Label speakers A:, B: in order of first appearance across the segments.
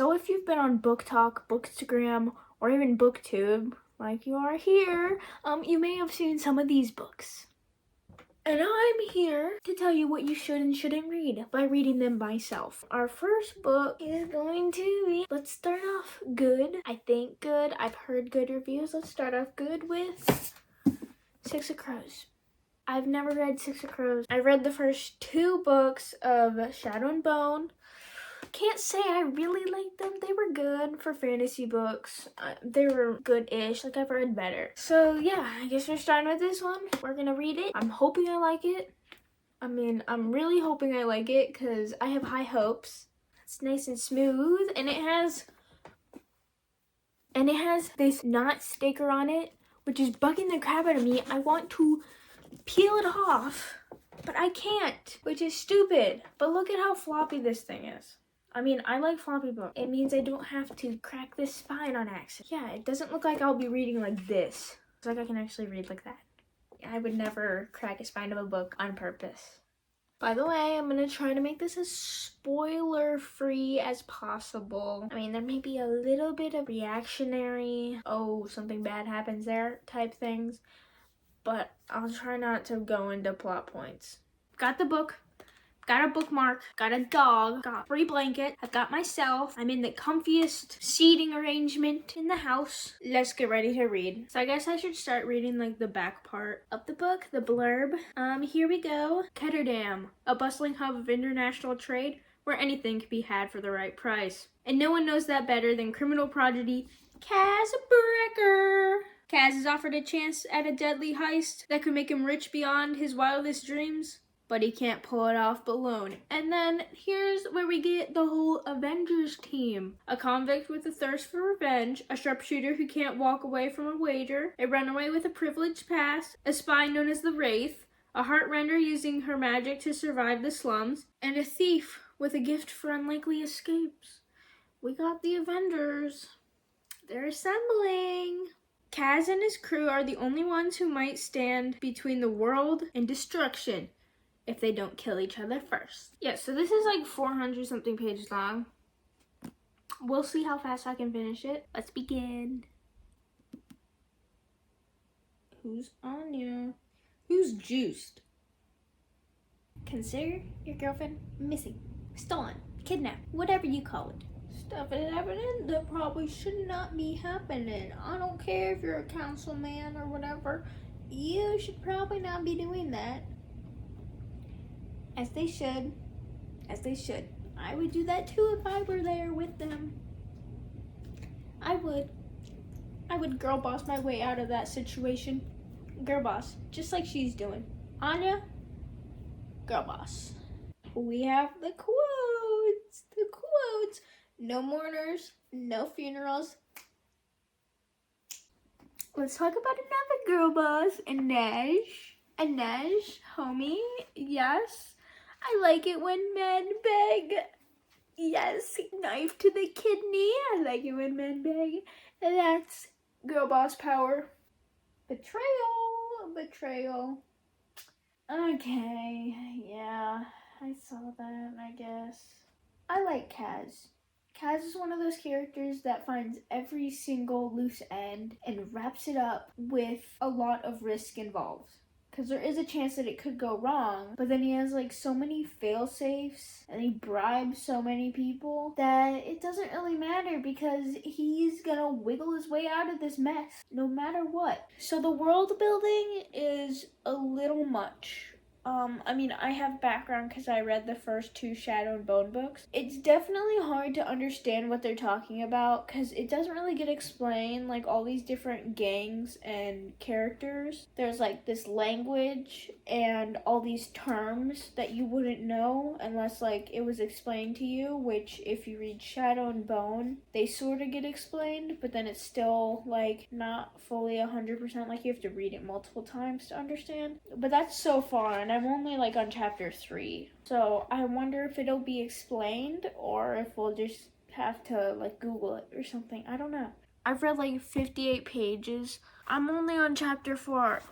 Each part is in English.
A: So if you've been on BookTok, Bookstagram, or even BookTube, like you are here, you may have seen some of these books. And I'm here to tell you what you should and shouldn't read by reading them myself. Our first book is going to be, let's start off good. I think good. I've heard good reviews. Let's start off good with Six of Crows. I've never read Six of Crows. I read the first 2 books of Shadow and Bone. Can't say I really liked them. They were good for fantasy books. They were good-ish. Like, I've read better. So yeah, I guess we're starting with this one. We're gonna read it. I'm hoping I like it. I'm really hoping I like it because I have high hopes. It's nice and smooth, and it has this knot sticker on it, which is bugging the crap out of me. I want to peel it off, but I can't, which is stupid. But look at how floppy this thing is. I like floppy books. It means I don't have to crack this spine on accident. Yeah, it doesn't look like I'll be reading like this. It's like I can actually read like that. I would never crack a spine of a book on purpose. By the way, I'm gonna try to make this as spoiler-free as possible. There may be a little bit of reactionary, oh, something bad happens there type things, but I'll try not to go into plot points. Got the book. Got a bookmark, got a dog, got 3 blankets, I've got myself. I'm in the comfiest seating arrangement in the house. Let's get ready to read. So I guess I should start reading like the back part of the book, the blurb. Here we go. Ketterdam, a bustling hub of international trade where anything can be had for the right price. And no one knows that better than criminal prodigy Kaz Brecker. Kaz is offered a chance at a deadly heist that could make him rich beyond his wildest dreams, but he can't pull it off alone. And then here's where we get the whole Avengers team. A convict with a thirst for revenge, a sharpshooter who can't walk away from a wager, a runaway with a privileged past, a spy known as the Wraith, a heartrender using her magic to survive the slums, and a thief with a gift for unlikely escapes. We got the Avengers. They're assembling. Kaz and his crew are the only ones who might stand between the world and destruction if they don't kill each other first. Yeah, so this is like 400 something pages long. We'll see how fast I can finish it. Let's begin. Who's Anya? Who's Juiced? Consider your girlfriend missing, stolen, kidnapped, whatever you call it. Stuff is happening that probably should not be happening. I don't care if you're a councilman or whatever. You should probably not be doing that. As they should. As they should. I would do that too if I were there with them. I would girl boss my way out of that situation. Girl boss. Just like she's doing. Anya, girl boss. We have the quotes. The quotes. No mourners. No funerals. Let's talk about another girl boss. Inej, homie. Yes. I like it when men beg. Yes, knife to the kidney. I like it when men beg. That's girl boss power. Betrayal. Okay, yeah, I saw that, I guess. I like Kaz. Kaz is one of those characters that finds every single loose end and wraps it up with a lot of risk involved. Because there is a chance that it could go wrong, but then he has like so many fail-safes and he bribes so many people that it doesn't really matter because he's gonna wiggle his way out of this mess no matter what. So the world building is a little much. I have background because I read the first 2 Shadow and Bone books. It's definitely hard to understand what they're talking about because it doesn't really get explained, like all these different gangs and characters. There's like this language and all these terms that you wouldn't know unless like it was explained to you, which if you read Shadow and Bone, they sort of get explained, but then it's still like not fully 100%, like you have to read it multiple times to understand. But that's so far, and I'm only like on chapter 3. So I wonder if it'll be explained or if we'll just have to like Google it or something. I don't know. I've read like 58 pages. I'm only on chapter 4.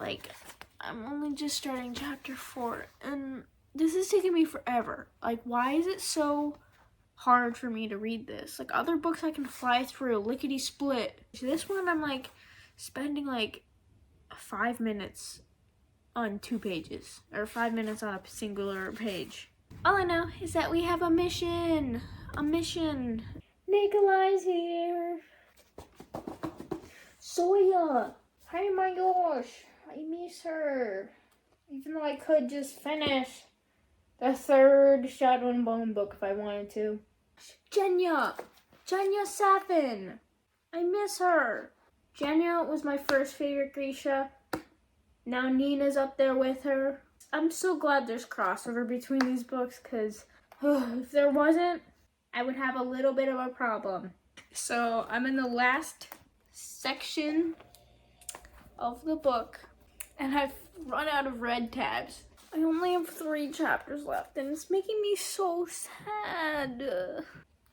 A: I'm only just starting chapter 4 and this is taking me forever. Like, why is it so hard for me to read this. Like other books I can fly through, lickety split. So this one I'm like spending like 5 minutes on 2 pages, or 5 minutes on a singular page. All I know is that we have a mission. A mission. Nikolai's here. Soya. Oh my gosh. I miss her. Even though I could just finish the 3rd Shadow and Bone book if I wanted to. Jenya Safin. I miss her. Jenya was my first favorite Grisha. Now Nina's up there with her. I'm so glad there's crossover between these books, because if there wasn't, I would have a little bit of a problem. So I'm in the last section of the book, and I've run out of red tabs. I only have 3 chapters left, and it's making me so sad.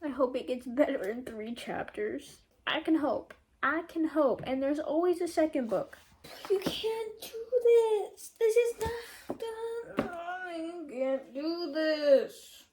A: I hope it gets better in 3 chapters. I can hope. And there's always a second book. You can't do this. This is not done. You can't do this.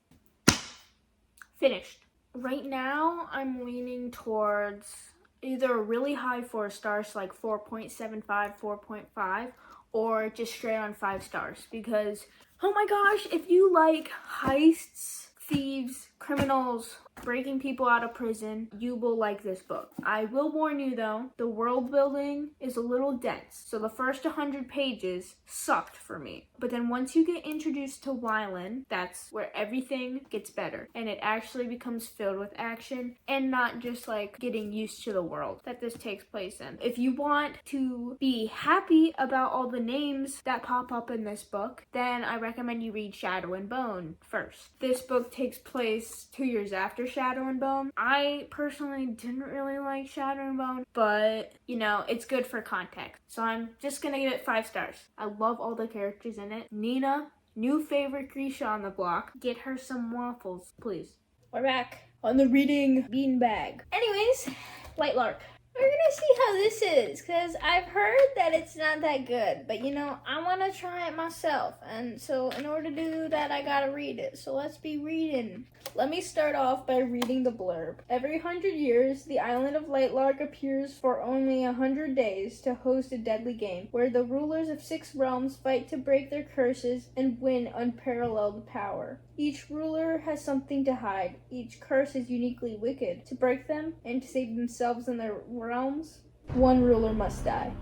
A: Finished. Right now, I'm leaning towards either a really high 4 stars, like 4.75, 4.5, or just straight on 5 stars. Because, oh my gosh, if you like heists, thieves, criminals, breaking people out of prison, you will like this book. I will warn you though, the world building is a little dense. So the first 100 pages sucked for me. But then once you get introduced to Wylan, that's where everything gets better. And it actually becomes filled with action and not just like getting used to the world that this takes place in. If you want to be happy about all the names that pop up in this book, then I recommend you read Shadow and Bone first. This book takes place 2 years after Shadow and Bone. I personally didn't really like Shadow and Bone, but you know, it's good for context. So I'm just gonna give it 5 stars. I love all the characters in it. Nina, new favorite Grisha on the block. Get her some waffles, please. We're back on the reading beanbag. Anyways, Lightlark. We're gonna see how this is, because I've heard that it's not that good, but you know, I want to try it myself, and so in order to do that, I gotta read it. So let's be reading. Let me start off by reading the blurb. Every 100 years, the island of Lightlark appears for only 100 days to host a deadly game, where the rulers of 6 realms fight to break their curses and win unparalleled power. Each ruler has something to hide. Each curse is uniquely wicked. To break them, and to save themselves and their realms, one ruler must die.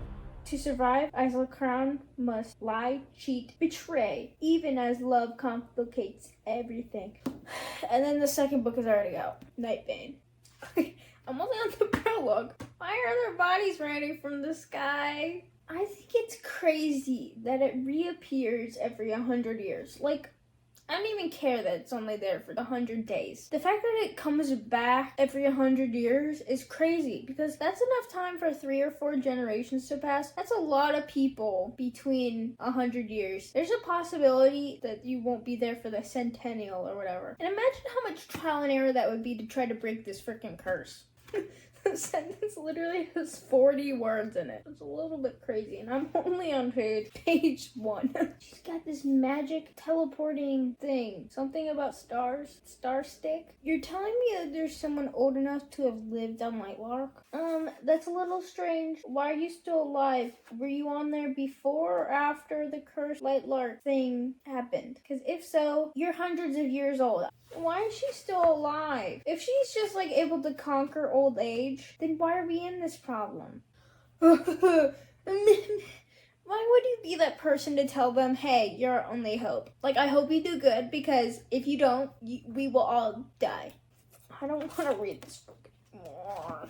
A: To survive, Isla Crown must lie, cheat, betray, even as love complicates everything. And then the second book is already out. Nightbane. I'm only on the prologue. Why are their bodies raining from the sky? I think it's crazy that it reappears every 100 years. Like, I don't even care that it's only there for 100 days. The fact that it comes back every 100 years is crazy, because that's enough time for 3 or 4 generations to pass. That's a lot of people between 100 years. There's a possibility that you won't be there for the centennial or whatever. And imagine how much trial and error that would be to try to break this freaking curse. The sentence literally has 40 words in it. It's a little bit crazy, and I'm only on page 1. She's got this magic teleporting thing. Something about stars. Star stick. You're telling me that there's someone old enough to have lived on Lightlark? That's a little strange. Why are you still alive? Were you on there before or after the cursed Lightlark thing happened? Because if so, you're hundreds of years old. Why is she still alive? If she's just like able to conquer old age, then why are we in this problem? Why would you be that person to tell them, hey, you're our only hope? Like, I hope you do good, because if you don't, we will all die. I don't want to read this book anymore.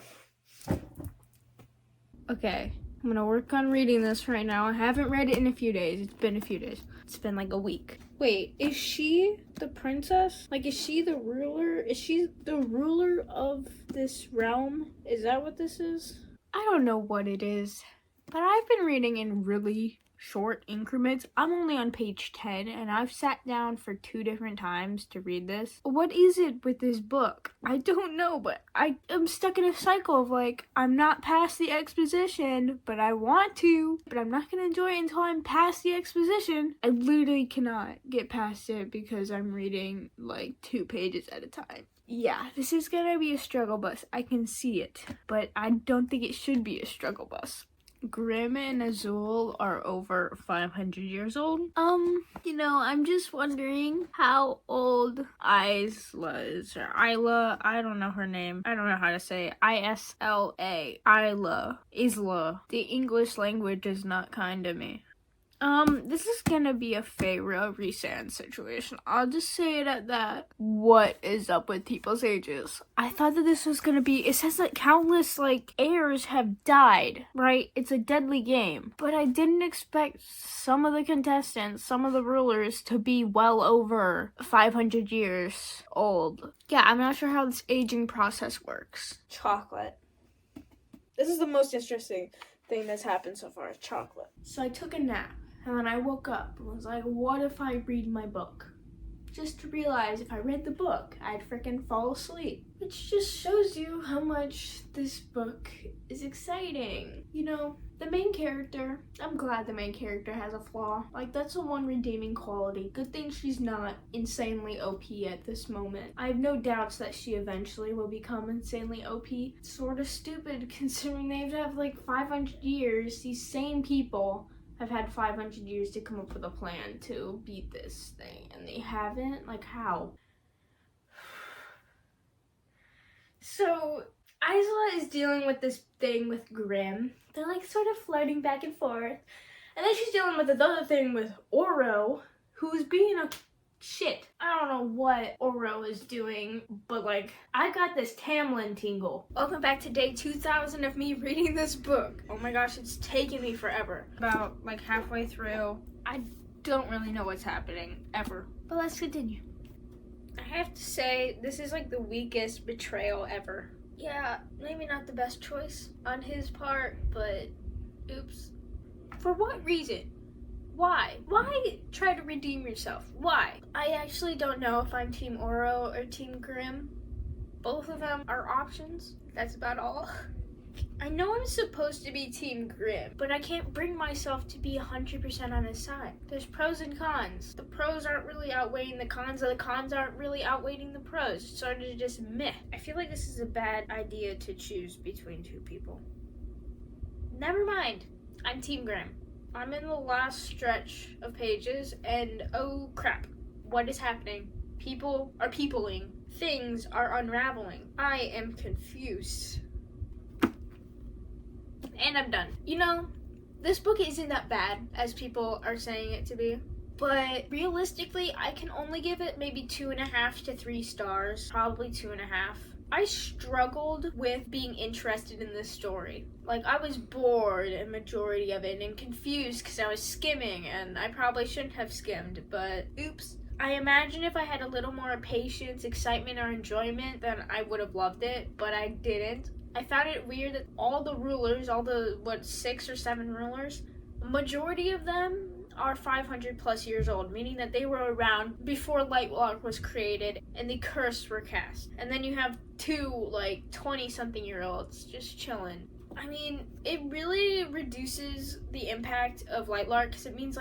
A: Okay, I'm gonna work on reading this right now. I haven't read it in a few days. It's been a few days. It's been like a week. Wait, is she the princess? Like, is she the ruler? Is she the ruler of this realm? Is that what this is? I don't know what it is, but I've been reading in really short increments. I'm only on page 10, and I've sat down for 2 different times to read this. What is it with this book? I don't know, but I am stuck in a cycle of like, I'm not past the exposition, but I want to, but I'm not gonna enjoy it until I'm past the exposition. I literally cannot get past it because I'm reading like 2 pages at a time. Yeah, this is gonna be a struggle bus. I can see it, but I don't think it should be a struggle bus. Grimm and Azul are over 500 years old. I'm just wondering how old Isla is, or Isla, I don't know her name. I don't know how to say it. Isla, Isla. The English language is not kind to me. This is gonna be a Pharaoh Resand situation. I'll just say it at that. What is up with people's ages? I thought that this was gonna be, it says that countless, heirs have died, right? It's a deadly game. But I didn't expect some of the contestants, some of the rulers, to be well over 500 years old. Yeah, I'm not sure how this aging process works. Chocolate. This is the most interesting thing that's happened so far, chocolate. So I took a nap. And then I woke up and was like, what if I read my book? Just to realize if I read the book, I'd freaking fall asleep. Which just shows you how much this book is exciting. The main character, I'm glad the main character has a flaw. That's the one redeeming quality. Good thing she's not insanely OP at this moment. I have no doubts that she eventually will become insanely OP. It's sort of stupid considering they have to have 500 years, these same people have had 500 years to come up with a plan to beat this thing, and they haven't? How? So, Isla is dealing with this thing with Grimm. They're sort of flirting back and forth. And then she's dealing with another thing with Oro, who's being a shit. I don't know what Oro is doing, but I got this Tamlin tingle. Welcome back to day 2000 of me reading this book. Oh my gosh, it's taken me forever. About halfway through, I don't really know what's happening ever. But let's continue. I have to say, this is the weakest betrayal ever. Yeah, maybe not the best choice on his part, but oops. For what reason? Why? Why try to redeem yourself? Why? I actually don't know if I'm Team Oro or Team Grimm. Both of them are options. That's about all. I know I'm supposed to be Team Grimm, but I can't bring myself to be 100% on his side. There's pros and cons. The pros aren't really outweighing the cons, and the cons aren't really outweighing the pros. It's sort of just meh. I feel like this is a bad idea to choose between two people. Never mind. I'm Team Grimm. I'm in the last stretch of pages, and oh crap, what is happening? People are peopling. Things are unraveling. I am confused. And I'm done. This book isn't that bad as people are saying it to be, but realistically, I can only give it maybe 2.5 to 3 stars, probably 2.5. I struggled with being interested in this story. I was bored a majority of it and confused because I was skimming, and I probably shouldn't have skimmed, but oops. I imagine if I had a little more patience, excitement, or enjoyment, then I would have loved it, but I didn't. I found it weird that all the rulers, 6 or 7 rulers, majority of them are 500 plus years old, meaning that they were around before Lightlark was created and the curse were cast. And then you have 2 20-something year olds just chilling. I mean, it really reduces the impact of Lightlark because it means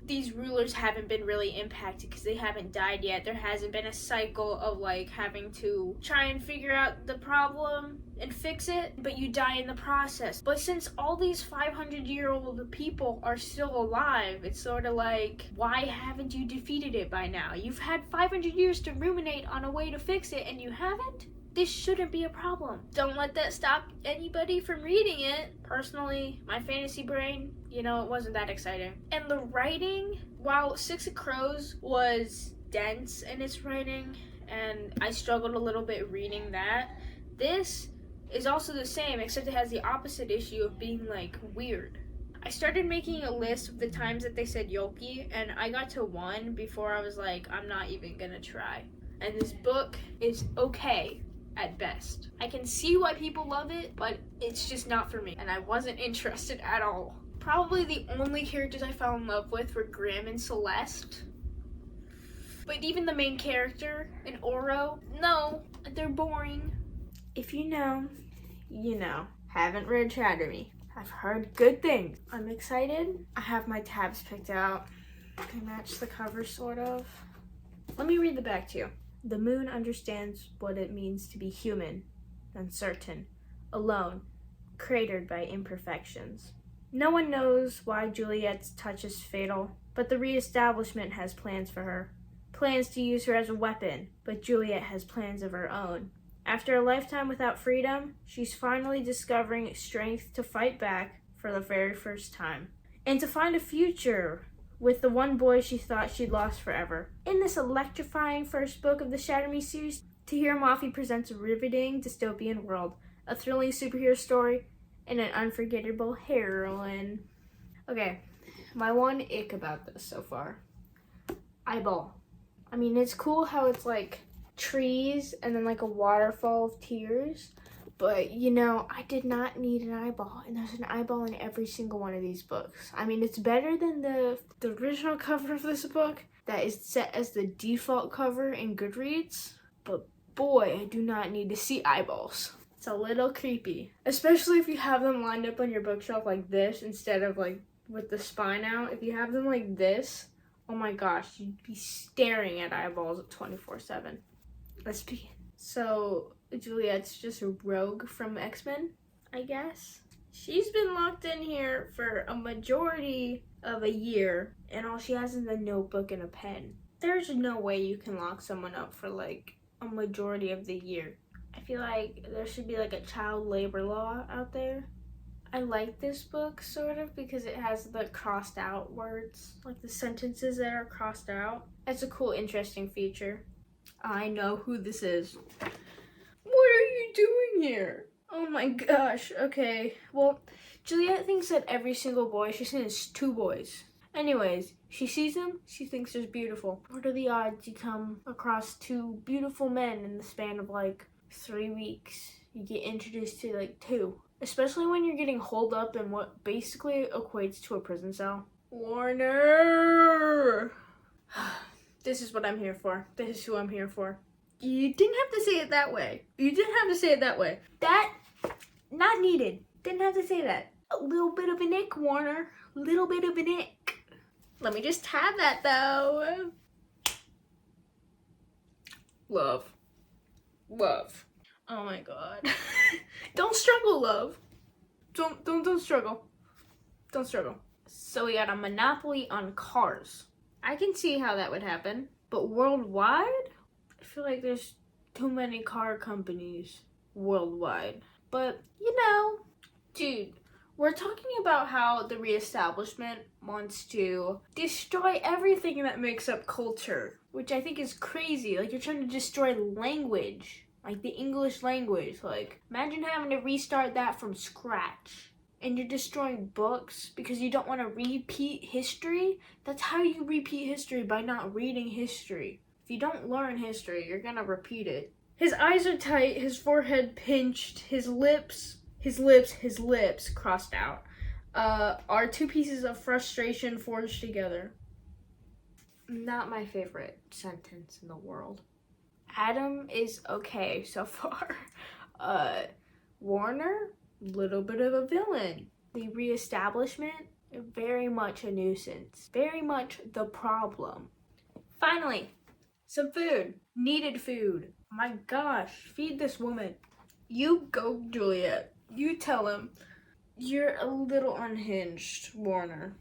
A: these rulers haven't been really impacted because they haven't died yet. There hasn't been a cycle of having to try and figure out the problem and fix it, but you die in the process. But since all these 500-year-old people are still alive, it's sort of why haven't you defeated it by now? You've had 500 years to ruminate on a way to fix it and you haven't? This shouldn't be a problem. Don't let that stop anybody from reading it. Personally, my fantasy brain, it wasn't that exciting. And the writing, while Six of Crows was dense in its writing, and I struggled a little bit reading that, this is also the same, except it has the opposite issue of being weird. I started making a list of the times that they said Yoki, and I got to 1 before I was I'm not even gonna try. And this book is okay at best. I can see why people love it, but it's just not for me, and I wasn't interested at all. Probably the only characters I fell in love with were Grimm and Celeste. But even the main character and Oro, no, they're boring. If you know, you know. Haven't read Shatter Me. I've heard good things. I'm excited. I have my tabs picked out. They match the cover, sort of. Let me read the back to you. The moon understands what it means to be human, uncertain, alone, cratered by imperfections. No one knows why Juliet's touch is fatal, but the reestablishment has plans for her. Plans to use her as a weapon, but Juliet has plans of her own. After a lifetime without freedom, she's finally discovering strength to fight back for the very first time. And to find a future with the one boy she thought she'd lost forever. In this electrifying first book of the Shatter Me series, Tahira Mafi presents a riveting dystopian world, a thrilling superhero story, and an unforgettable heroine. Okay, my one ick about this so far. Eyeball. I mean, it's cool how it's like trees and then like a waterfall of tears, but you know, I did not need an eyeball, and there's an eyeball in every single one of these books. I mean, it's better than the original cover of this book that is set as the default cover in Goodreads, but boy, I do not need to see eyeballs. It's a little creepy, especially if you have them lined up on your bookshelf like this instead of like with the spine out. If you have them like this, oh my gosh, you'd be staring at eyeballs 24/7. Let's begin. So, Juliet's just a rogue from X-Men, I guess. She's been locked in here for a majority of a year, and all she has is a notebook and a pen. There's no way you can lock someone up for like a majority of the year. I feel like there should be like a child labor law out there. I like this book sort of because it has the crossed out words, like the sentences that are crossed out. It's a cool, interesting feature. I know who this is. What are you doing here? Oh my gosh, okay. Well, Juliet thinks that every single boy she's seen is 2 boys. Anyways, she sees them, she thinks they're beautiful. What are the odds you come across 2 beautiful men in the span of like 3 weeks? You get introduced to like 2. Especially when you're getting holed up in what basically equates to a prison cell. Warner! This is what I'm here for. This is who I'm here for. You didn't have to say it that way. You didn't have to say it that way. That, not needed. Didn't have to say that. A little bit of an ick, Warner. A little bit of an ick. Let me just have that, though. Love. Love. Oh my god. Don't struggle, love. Don't struggle. Don't struggle. So we got a monopoly on cars. I can see how that would happen. But worldwide? I feel like there's too many car companies worldwide. But, you know, dude, we're talking about how the reestablishment wants to destroy everything that makes up culture, which I think is crazy. Like, you're trying to destroy language, like the English language. Like, imagine having to restart that from scratch. And you're destroying books because you don't want to repeat history. That's how you repeat history, by not reading history. If you don't learn history, you're gonna repeat it. His eyes are tight, his forehead pinched, his lips crossed out, are 2 pieces of frustration forged together. Not my favorite sentence in the world. Adam is okay so far. Warner? Little bit of a villain. The reestablishment, very much a nuisance. Very much the problem. Finally, some food. Needed food. My gosh, feed this woman. You go, Juliet. You tell him. You're a little unhinged, Warner.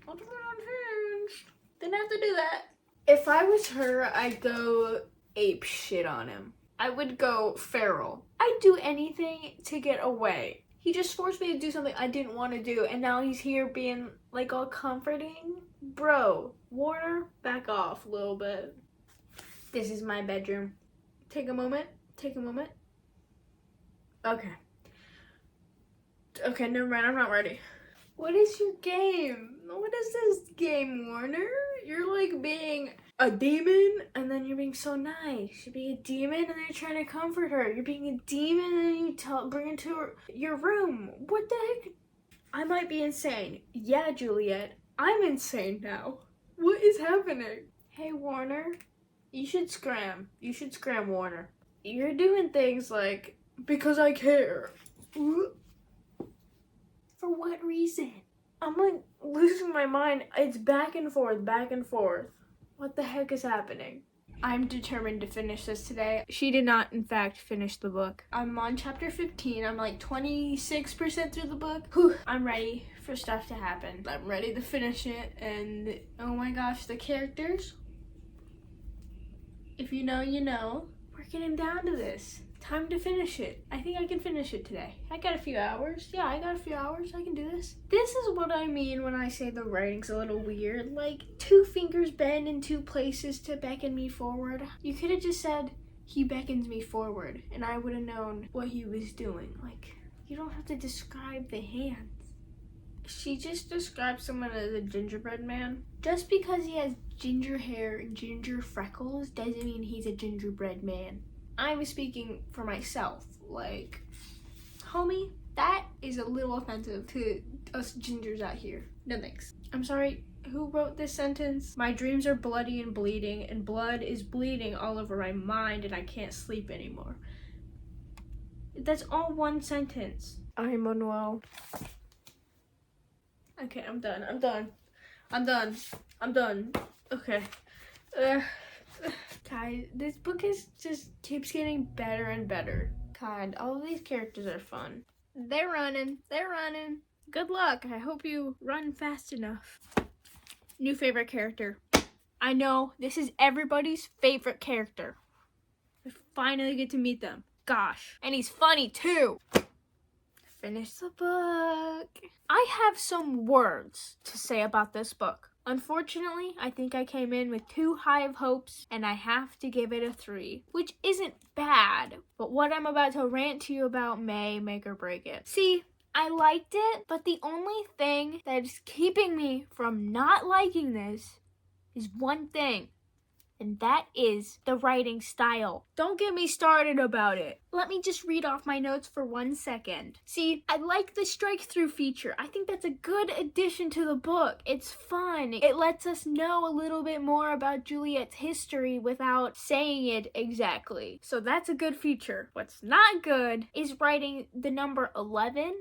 A: A little unhinged. Didn't have to do that. If I was her, I'd go ape shit on him. I would go feral. I'd do anything to get away. He just forced me to do something I didn't want to do, and now he's here being, like, all comforting? Bro, Warner, back off a little bit. This is my bedroom. Take a moment. Okay. Okay, never mind, I'm not ready. What is your game? What is this game, Warner? You're, like, being a demon, and then you're being so nice. You're being a demon, and then you're trying to comfort her. You're being a demon, and then you bring her to your room. What the heck? I might be insane. Yeah, Juliet, I'm insane now. What is happening? Hey, Warner, you should scram. You should scram, Warner. You're doing things like, because I care. For what reason? I'm like losing my mind. It's back and forth. What the heck is happening? I'm determined to finish this today. She did not, in fact, finish the book. I'm on chapter 15. I'm like 26% through the book. Whew. I'm ready for stuff to happen. I'm ready to finish it, and oh my gosh, the characters. If you know, you know. We're getting down to this. Time to finish it. I think I can finish it today. I got a few hours. Yeah, I got a few hours. I can do this. This is what I mean when I say the writing's a little weird. Like, 2 fingers bend in 2 places to beckon me forward. You could have just said, he beckons me forward, and I would have known what he was doing. Like, you don't have to describe the hands. She just described someone as a gingerbread man. Just because he has ginger hair and ginger freckles doesn't mean he's a gingerbread man. I was speaking for myself. Like, homie, that is a little offensive to us gingers out here. No thanks. I'm sorry, who wrote this sentence? My dreams are bloody and bleeding, and blood is bleeding all over my mind, and I can't sleep anymore. That's all one sentence. I'm unwell. Okay, I'm done. Okay. Guys, this book just keeps getting better and better. God, all of these characters are fun. They're running. Good luck. I hope you run fast enough. New favorite character. I know, this is everybody's favorite character. I finally get to meet them. Gosh. And he's funny too. Finish the book. I have some words to say about this book. Unfortunately, I think I came in with too high of hopes, and I have to give it a 3, which isn't bad, but what I'm about to rant to you about may make or break it. See, I liked it, but the only thing that is keeping me from not liking this is one thing, and that is the writing style. Don't get me started about it. Let me just read off my notes for 1 second. See, I like the strike-through feature. I think that's a good addition to the book. It's fun. It lets us know a little bit more about Juliet's history without saying it exactly. So that's a good feature. What's not good is writing the number 11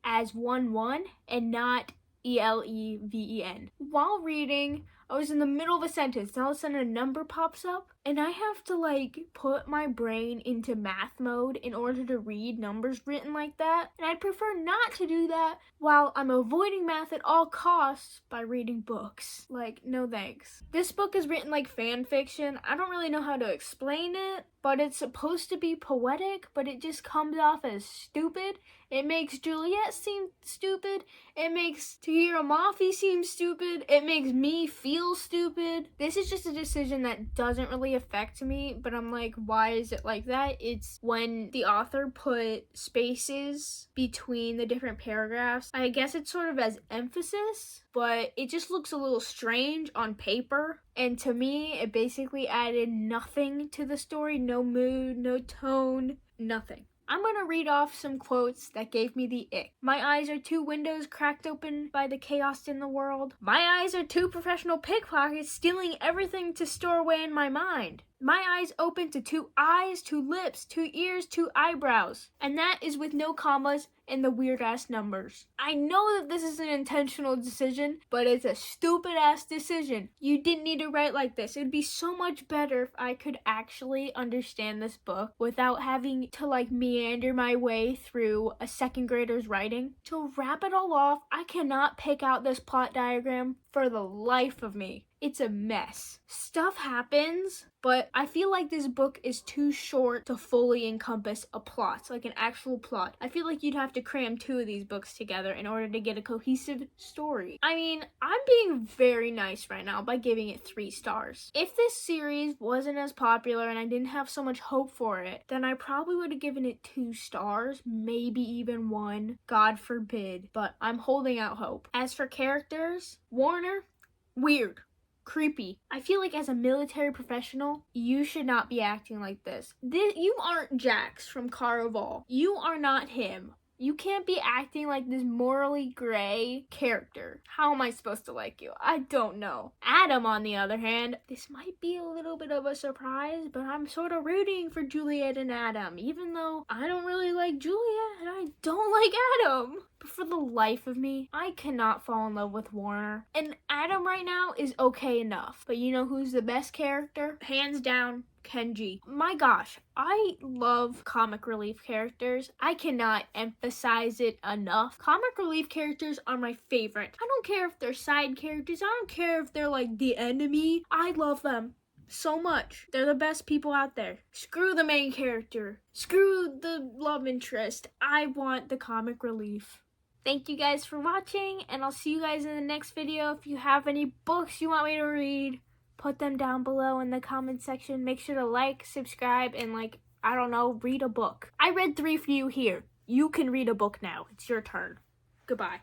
A: as 1-1 and not E-L-E-V-E-N. While reading, I was in the middle of a sentence, and all of a sudden a number pops up, and I have to like put my brain into math mode in order to read numbers written like that, and I'd prefer not to do that while I'm avoiding math at all costs by reading books. Like, no thanks. This book is written like fan fiction. I don't really know how to explain it, but it's supposed to be poetic, but it just comes off as stupid. It makes Juliet seem stupid. It makes Tahira Mafi seem stupid. It makes me feel stupid. This is just a decision that doesn't really affect me, but I'm like, why is it like that? It's when the author put spaces between the different paragraphs. I guess it's sort of as emphasis, but it just looks a little strange on paper. And to me, it basically added nothing to the story. No mood, no tone, nothing. I'm gonna read off some quotes that gave me the ick. My eyes are 2 windows cracked open by the chaos in the world. My eyes are 2 professional pickpockets stealing everything to store away in my mind. My eyes open to 2 eyes, 2 lips, 2 ears, 2 eyebrows. And that is with no commas and the weird ass numbers. I know that this is an intentional decision, but it's a stupid ass decision. You didn't need to write like this. It would be so much better if I could actually understand this book without having to like meander my way through a 2nd grader's writing. To wrap it all off, I cannot pick out this plot diagram for the life of me. It's a mess. Stuff happens, but I feel like this book is too short to fully encompass a plot, like an actual plot. I feel like you'd have to cram 2 of these books together in order to get a cohesive story. I mean, I'm being very nice right now by giving it 3 stars. If this series wasn't as popular and I didn't have so much hope for it, then I probably would have given it 2 stars, maybe even 1, God forbid, but I'm holding out hope. As for characters, Warner, weird. Creepy. I feel like as a military professional, you should not be acting like this. You aren't Jax from Caraval. You are not him. You can't be acting like this morally gray character. How am I supposed to like you? I don't know. Adam, on the other hand, this might be a little bit of a surprise, but I'm sort of rooting for Juliet and Adam, even though I don't really like Juliet and I I don't like Adam. But for the life of me, I cannot fall in love with Warner. And Adam right now is okay enough. But you know who's the best character? Hands down, Kenji. My gosh, I love comic relief characters. I cannot emphasize it enough. Comic relief characters are my favorite. I don't care if they're side characters. I don't care if they're like the enemy. I love them so much. They're the best people out there. Screw the main character. Screw the love interest. I want the comic relief. Thank you guys for watching, and I'll see you guys in the next video. If you have any books you want me to read, put them down below in the comment section. Make sure to like, subscribe, and I don't know, read a book. I read 3 for you here. You can read a book now. It's your turn. Goodbye.